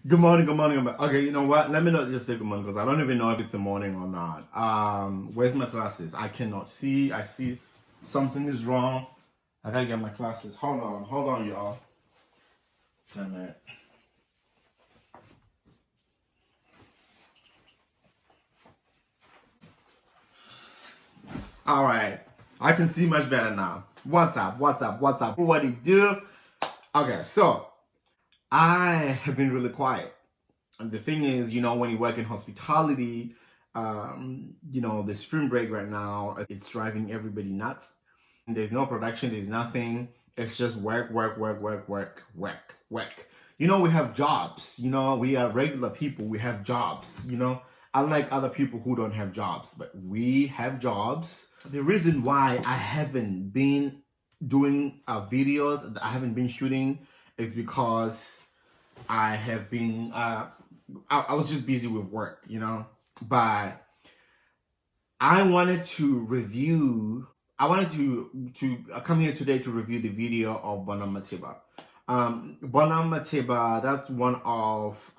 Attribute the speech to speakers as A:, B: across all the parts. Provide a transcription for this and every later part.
A: Good morning, good morning. Okay, you know what? Let me not just say good morning because I don't even know if it's the morning or not. Where's my glasses? I cannot see. I see something is wrong. I gotta get my glasses. Hold on, y'all. Damn it. All right, I can see much better now. What's up? What's up? What's up? What do you do? Okay, so I have been really quiet. And the thing is, when you work in hospitality, the spring break right now, it's driving everybody nuts. There's no production, there's nothing. It's just work, work, work, work, work, work, work. We have jobs. We are regular people. We have jobs, unlike other people who don't have jobs, but we have jobs. The reason why I haven't been doing videos, I haven't been shooting, is because I have been, I was just busy with work, but I wanted to come here today to review the video of Bonang Matheba. Bonang Matheba, that's one of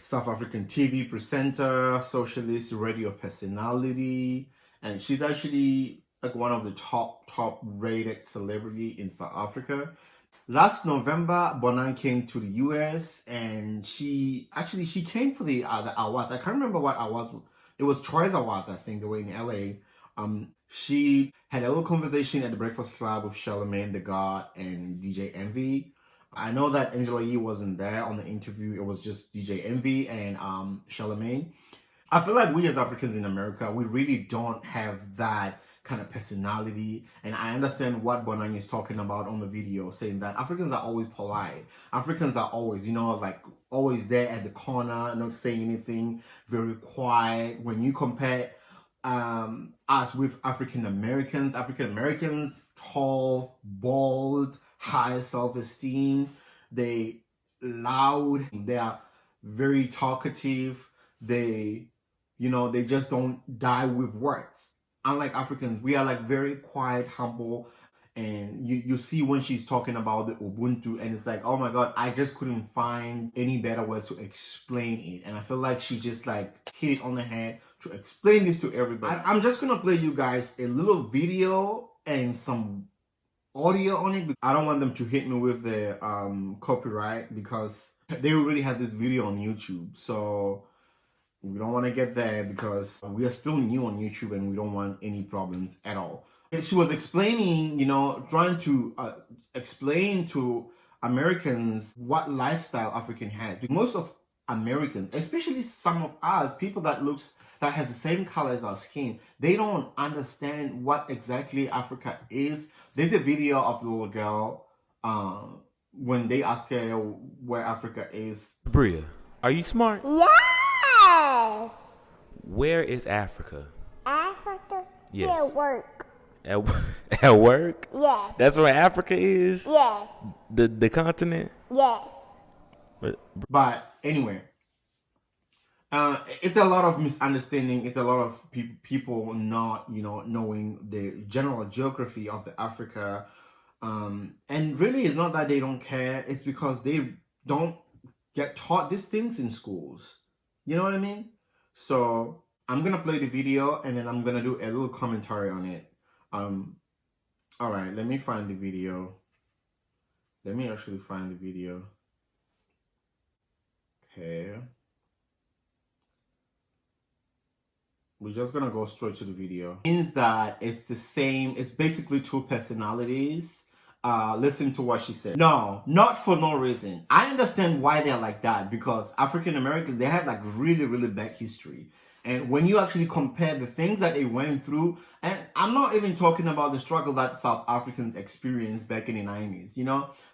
A: South African TV presenter, socialist radio personality, and she's actually like one of the top rated celebrity in South Africa. Last November, Bonang came to the US, and she came for the awards. I can't remember what awards. It was Choice Awards, I think. They were in LA. She had a little conversation at the Breakfast Club with Charlamagne the God and DJ Envy. I know that Angela Yee wasn't there on the interview. It was just DJ Envy and Charlamagne. I feel like we as Africans in America, we really don't have that kind of personality, and I understand what Bonang is talking about on the video, saying that Africans are always polite. Africans are always, like always there at the corner, not saying anything, very quiet. When you compare us with African Americans, tall, bald, high self-esteem, they loud, they are very talkative, they just don't die with words. Unlike Africans, we are like very quiet, humble, and you see when she's talking about the Ubuntu, and it's like, oh my God, I just couldn't find any better words to explain it. And I feel like she just like hit it on the head to explain this to everybody. I'm just gonna play you guys a little video and some audio on it. I don't want them to hit me with the copyright because they already have this video on YouTube. So we don't want to get there because we are still new on YouTube and we don't want any problems at all. And she was explaining, trying to explain to Americans what lifestyle African has. Most of Americans, especially some of us, people that has the same color as our skin, they don't understand what exactly Africa is. There's a video of the little girl when they ask her where Africa is.
B: Bria, are you smart?
C: Yes.
B: Where is Africa?
C: Africa?
B: Yes.
C: At work.
B: At work?
C: Yes.
B: That's where Africa is?
C: Yes.
B: The continent?
C: Yes.
A: But anyway, it's a lot of misunderstanding. It's a lot of people not, knowing the general geography of the Africa. And really, it's not that they don't care. It's because they don't get taught these things in schools. You know what I mean? So I'm gonna play the video and then I'm gonna do a little commentary on it. All right, let me find the video. Let me actually find the video. Okay. We're just gonna go straight to the video. It means that it's the same, it's basically two personalities. Listen to what she said. No, not for no reason. I understand why they're like that, because African Americans, they have like really, really bad history. And when you actually compare the things that they went through, and I'm not even talking about the struggle that South Africans experienced back in the 90s.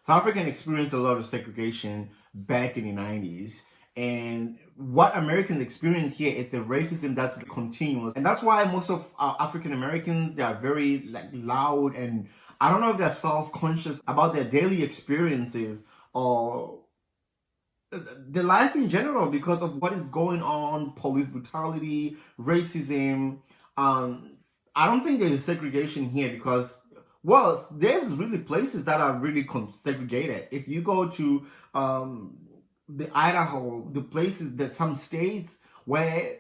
A: South Africans experienced a lot of segregation back in the 90s. And what Americans experience here is the racism that's continuous. And that's why most of African Americans, they are very like loud, and I don't know if they're self-conscious about their daily experiences or the life in general because of what is going on, police brutality, racism. I don't think there's segregation here because Well, there's really places that are really segregated. If you go to the Idaho, the places that some states where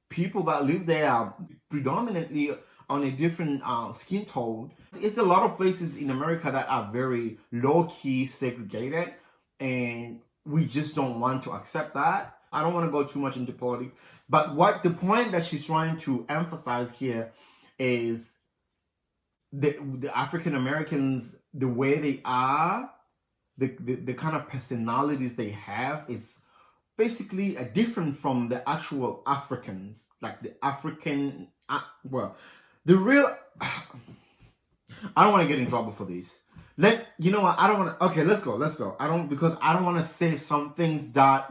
A: people that live there are predominantly on a different skin tone. It's a lot of places in America that are very low-key segregated, and we just don't want to accept that. I don't want to go too much into politics, but what the point that she's trying to emphasize here is the African Americans, the way they are, the kind of personalities they have is basically different from the actual Africans, like the African, the real. I don't want to get in trouble for this. You know what? I don't want to. Okay, let's go. I don't want to say some things that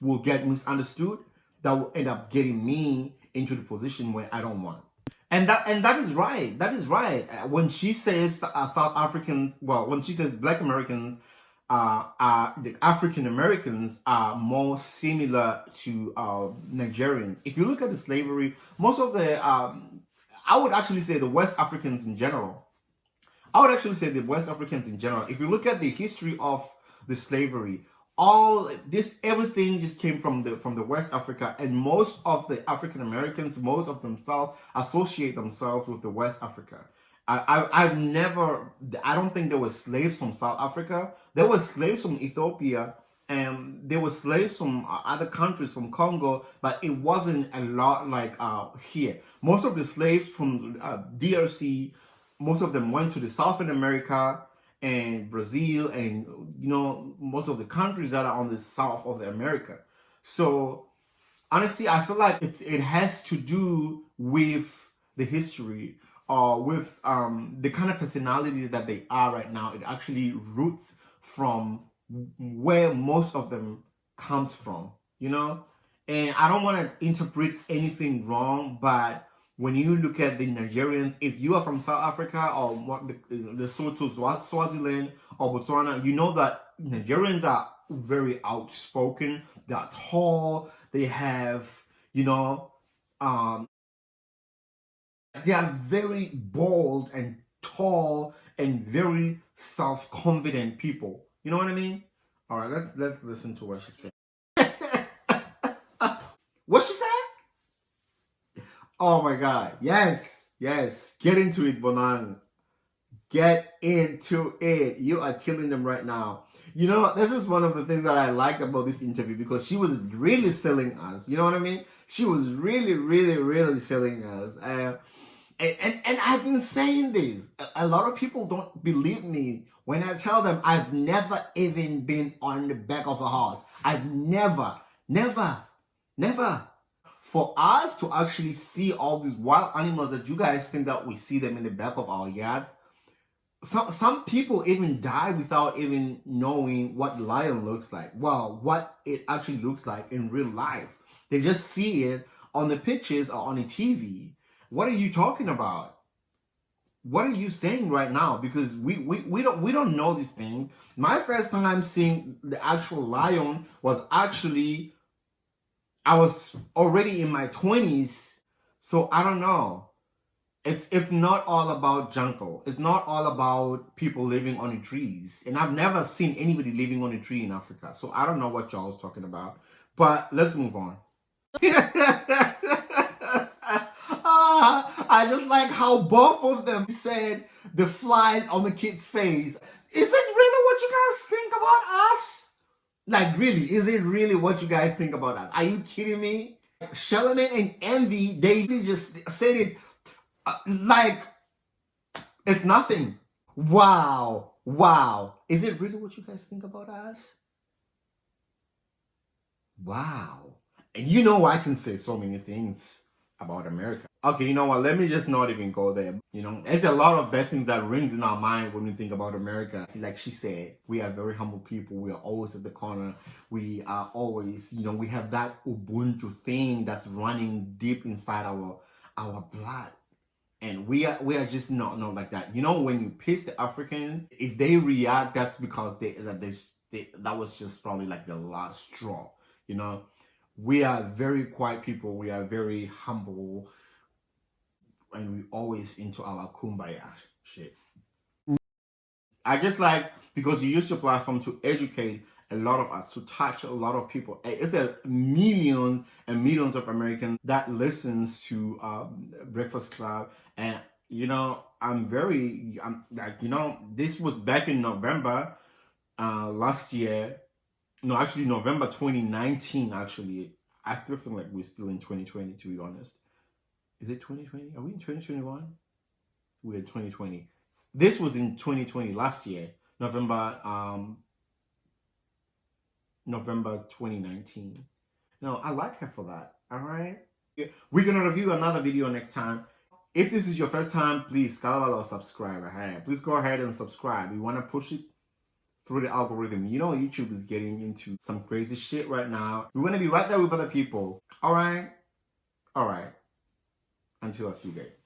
A: will get misunderstood, that will end up getting me into the position where I don't want. And that is right. That is right. When she says South Africans, when she says Black Americans, the African Americans are more similar to Nigerians. If you look at the slavery, most of the I would actually say the West Africans in general. If you look at the history of the slavery, everything just came from the West Africa, and most of the African Americans, most of themselves associate themselves with the West Africa. I don't think there were slaves from South Africa. There were slaves from Ethiopia, and there were slaves from other countries, from Congo, but it wasn't a lot like here. Most of the slaves from DRC, most of them went to the Southern America and Brazil, and most of the countries that are on the south of the America. So honestly, I feel like it has to do with the history, or with the kind of personality that they are right now. It actually roots from where most of them comes from, and I don't want to interpret anything wrong, but when you look at the Nigerians, if you are from South Africa or Lesotho, Swaziland, or Botswana, you know that Nigerians are very outspoken. They're tall. They have, they are very bold and tall and very self-confident people. You know what I mean? All right, let's listen to what she said. What she said? Oh my God. Yes. Get into it, Bonang. Get into it. You are killing them right now. This is one of the things that I liked about this interview, because she was really selling us. You know what I mean? She was really, really, really selling us. And I've been saying this. A lot of people don't believe me when I tell them I've never even been on the back of a horse. I've never. For us to actually see all these wild animals that you guys think that we see them in the back of our yards, some people even die without even knowing what lion looks like. Well, what it actually looks like in real life. They just see it on the pictures or on the TV. What are you talking about? What are you saying right now? Because we don't know these things. My first time seeing the actual lion was actually, I was already in my 20s, so I don't know. It's not all about jungle. It's not all about people living on the trees. And I've never seen anybody living on a tree in Africa, so I don't know what y'all's talking about. But let's move on. I just like how both of them said the fly on the kid's face. Is it really what you guys think about us? Like, really, is it really what you guys think about us? Are you kidding me? Charlamagne and Envy, they just said it like it's nothing. Wow. Is it really what you guys think about us? Wow. And I can say so many things about America. Okay, you know what? Let me just not even go there. There's a lot of bad things that rings in our mind when we think about America. Like she said, we are very humble people. We are always at the corner. We are always, we have that Ubuntu thing that's running deep inside our blood. And we are just not like that. When you piss the African, if they react, that's because that was just probably like the last straw. We are very quiet people. We are very humble. and we always into our kumbaya shit. I just like, because you use your platform to educate a lot of us, to touch a lot of people. It's millions and millions of Americans that listens to Breakfast Club. And, you know, I'm like, you know, this was back in November last year. No, actually November 2019, actually. I still feel like we're still in 2020, to be honest. Is it 2020? Are we in 2021? We're in 2020. This was in 2020, last year, November 2019. No, I like her for that. All right. We're gonna review another video next time. If this is your first time, please subscribe. Please go ahead and subscribe. We want to push it through the algorithm. You know, YouTube is getting into some crazy shit right now. We want to be right there with other people. All right. Until I see you guys.